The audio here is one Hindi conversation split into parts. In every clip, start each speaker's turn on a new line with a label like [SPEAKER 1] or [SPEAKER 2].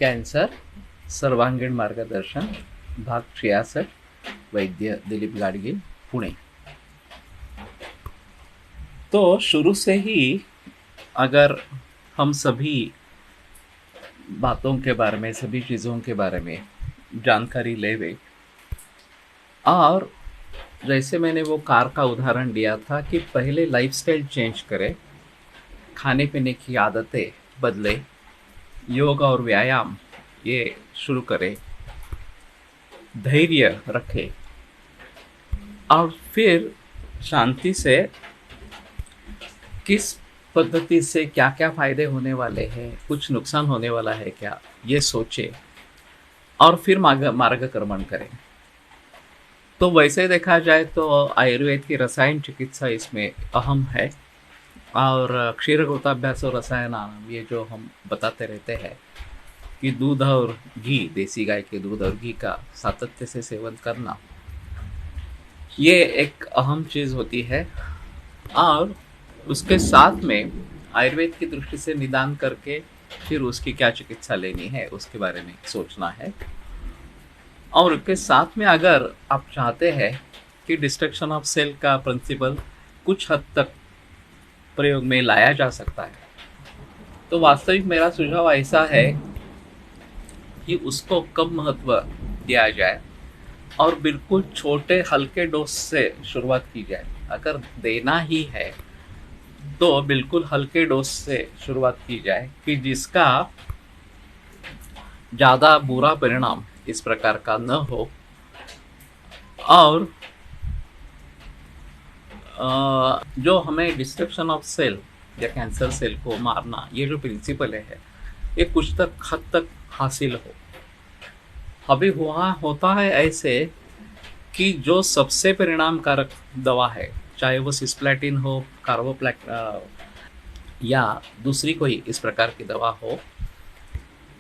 [SPEAKER 1] कैंसर सर्वांगीण मार्गदर्शन भाग 66 वैद्य दिलीप गाडगे पुणे। तो शुरू से ही अगर हम सभी बातों के बारे में, सभी चीज़ों के बारे में जानकारी लेवे, और जैसे मैंने वो कार का उदाहरण दिया था कि पहले लाइफस्टाइल चेंज करें, खाने पीने की आदतें बदले, योग और व्यायाम ये शुरू करें, धैर्य रखें और फिर शांति से किस पद्धति से क्या क्या फायदे होने वाले हैं, कुछ नुकसान होने वाला है क्या, ये सोचे और फिर मार्गक्रमण करें। तो वैसे देखा जाए तो आयुर्वेद की रसायन चिकित्सा इसमें अहम है, और क्षीरघृताभ्यास और रसायनानाम ये जो हम बताते रहते हैं कि दूध और घी, देसी गाय के दूध और घी का सातत्य से सेवन करना, ये एक अहम चीज़ होती है। और उसके साथ में आयुर्वेद की दृष्टि से निदान करके फिर उसकी क्या चिकित्सा लेनी है उसके बारे में सोचना है। और उसके साथ में अगर आप चाहते हैं कि डिस्ट्रक्शन ऑफ सेल का प्रिंसिपल कुछ हद तक प्रयोग में लाया जा सकता है, तो वास्तविक मेरा सुझाव ऐसा है कि उसको कम महत्व दिया जाए और बिल्कुल छोटे हल्के डोज से शुरुआत की जाए। अगर देना ही है तो बिल्कुल हल्के डोज से शुरुआत की जाए कि जिसका ज़्यादा बुरा परिणाम इस प्रकार का न हो। और जो हमें डिस्ट्रक्शन ऑफ सेल या कैंसर सेल को मारना, ये जो प्रिंसिपल है, ये कुछ तक हद तक हासिल हो। अभी होता है ऐसे कि जो सबसे परिणामकारक दवा है, चाहे वो सिस्प्लैटिन हो, या दूसरी कोई इस प्रकार की दवा हो,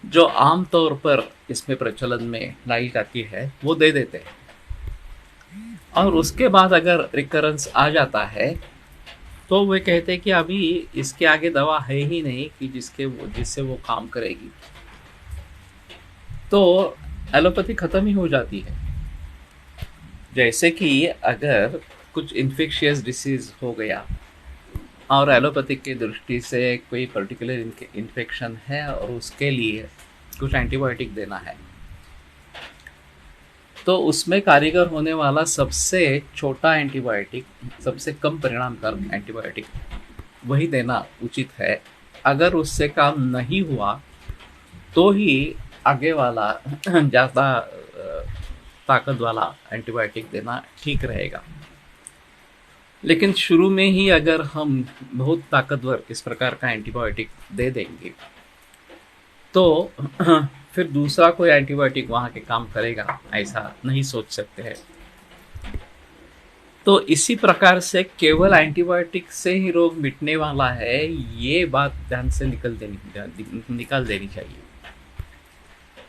[SPEAKER 1] जो आम तौर पर इसमें प्रचलन में लाई जाती है, वो दे देते हैं। और उसके बाद अगर रिकरेंस आ जाता है तो वे कहते हैं कि अभी इसके आगे दवा है ही नहीं कि जिससे वो काम करेगी, तो एलोपैथी खत्म ही हो जाती है। जैसे कि अगर कुछ इन्फेक्शियस डिसीज हो गया और एलोपैथिक की दृष्टि से कोई पर्टिकुलर इन्फेक्शन है और उसके लिए कुछ एंटीबायोटिक देना है, तो उसमें कारीगर होने वाला सबसे छोटा एंटीबायोटिक, सबसे कम परिणामकारक एंटीबायोटिक वही देना उचित है। अगर उससे काम नहीं हुआ तो ही आगे वाला ज़्यादा ताकत वाला एंटीबायोटिक देना ठीक रहेगा। लेकिन शुरू में ही अगर हम बहुत ताकतवर इस प्रकार का एंटीबायोटिक दे देंगे तो फिर दूसरा कोई एंटीबायोटिक वहाँ के काम करेगा, ऐसा नहीं सोच सकते हैं। तो इसी प्रकार से केवल एंटीबायोटिक से ही रोग मिटने वाला है, ये बात ध्यान से निकाल देनी चाहिए।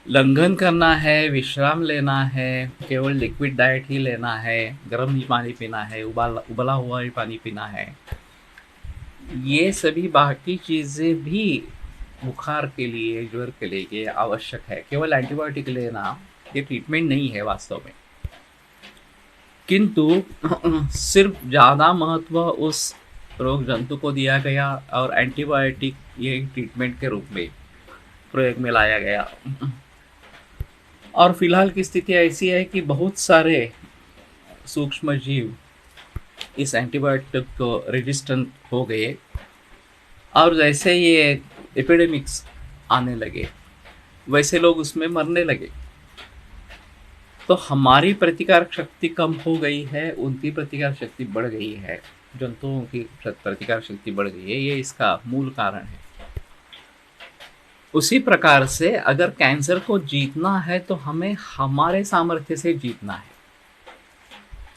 [SPEAKER 1] लंघन करना है, विश्राम लेना है, केवल लिक्विड डाइट ही लेना है, गर्म ही पानी पीना है, उबला हुआ ही पानी पीना है, ये सभी बाकी चीज़ें भी बुखार के लिए, ज्वर के लिए आवश्यक है। केवल एंटीबायोटिक लेना ये ट्रीटमेंट नहीं है वास्तव में, किंतु सिर्फ ज़्यादा महत्व उस रोग जंतु को दिया गया और एंटीबायोटिक ये ट्रीटमेंट के रूप में प्रयोग में लाया गया। और फिलहाल की स्थिति ऐसी है कि बहुत सारे सूक्ष्म जीव इस एंटीबायोटिक को रेजिस्टेंट हो गए, और जैसे ये एपिडेमिक्स आने लगे वैसे लोग उसमें मरने लगे। तो हमारी प्रतिकारक शक्ति कम हो गई है, उनकी प्रतिकारक शक्ति बढ़ गई है, जंतुओं की प्रतिकारक शक्ति बढ़ गई है, ये इसका मूल कारण है। उसी प्रकार से अगर कैंसर को जीतना है तो हमें हमारे सामर्थ्य से जीतना है।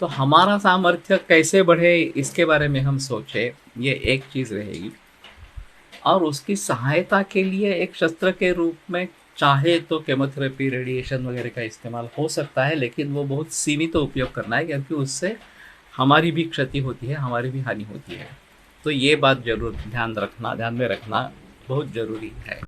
[SPEAKER 1] तो हमारा सामर्थ्य कैसे बढ़े इसके बारे में हम सोचें, ये एक चीज़ रहेगी। और उसकी सहायता के लिए एक शस्त्र के रूप में चाहे तो केमोथेरेपी, रेडिएशन वगैरह का इस्तेमाल हो सकता है, लेकिन वो बहुत सीमित उपयोग करना है, क्योंकि उससे हमारी भी क्षति होती है, हमारी भी हानि होती है। तो ये बात जरूर ध्यान में रखना बहुत ज़रूरी है।